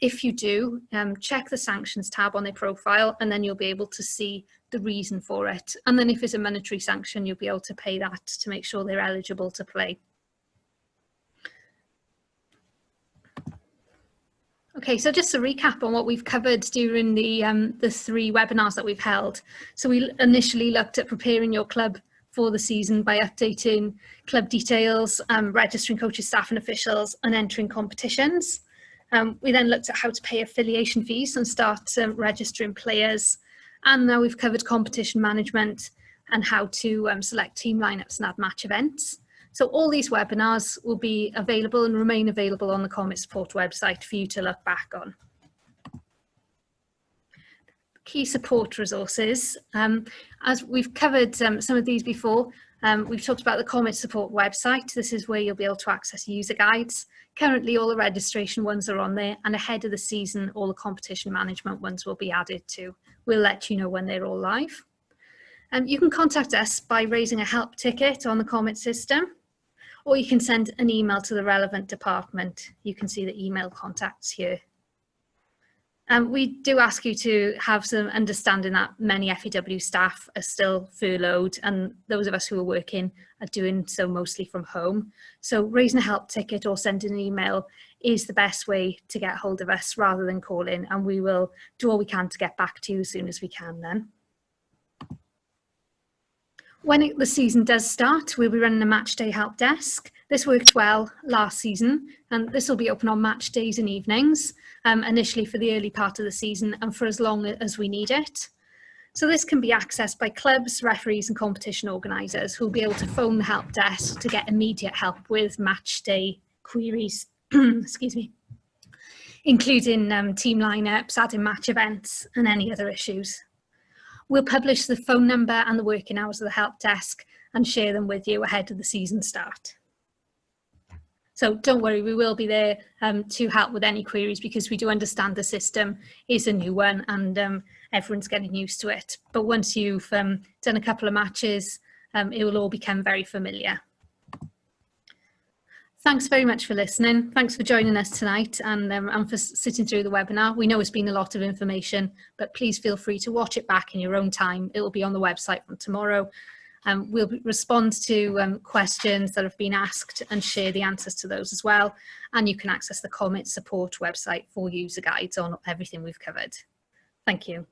Speaker 2: If you do, check the sanctions tab on their profile, and then you'll be able to see the reason for it. And then if it's a monetary sanction, you'll be able to pay that to make sure they're eligible to play. Okay, so just a recap on what we've covered during the 3 webinars that we've held. So we initially looked at preparing your club for the season by updating club details, registering coaches, staff and officials, and entering competitions. We then looked at how to pay affiliation fees and start registering players. And now we've covered competition management and how to select team lineups and add match events. So all these webinars will be available and remain available on the COMET support website for you to look back on. Key support resources. As we've covered some of these before, we've talked about the COMET support website. This is where you'll be able to access user guides. Currently, all the registration ones are on there, and ahead of the season, all the competition management ones will be added to. We'll let you know when they're all live. You can contact us by raising a help ticket on the COMET system, or you can send an email to the relevant department. You can see the email contacts here. We do ask you to have some understanding that many FAW staff are still furloughed, and those of us who are working are doing so mostly from home. So raising a help ticket or sending an email is the best way to get hold of us rather than calling, and we will do all we can to get back to you as soon as we can then. When the season does start, we'll be running a match day help desk. This worked well last season, and this will be open on match days and evenings, initially for the early part of the season and for as long as we need it. So this can be accessed by clubs, referees and competition organisers who will be able to phone the help desk to get immediate help with match day queries, excuse me, including team lineups, adding match events and any other issues. We'll publish the phone number and the working hours of the help desk and share them with you ahead of the season start. So don't worry, we will be there to help with any queries, because we do understand the system is a new one and everyone's getting used to it. But once you've done a couple of matches, it will all become very familiar. Thanks very much for listening. Thanks for joining us tonight and for sitting through the webinar. We know it's been a lot of information, but please feel free to watch it back in your own time. It will be on the website from tomorrow. We'll respond to questions that have been asked and share the answers to those as well. And you can access the COMET support website for user guides on everything we've covered. Thank you.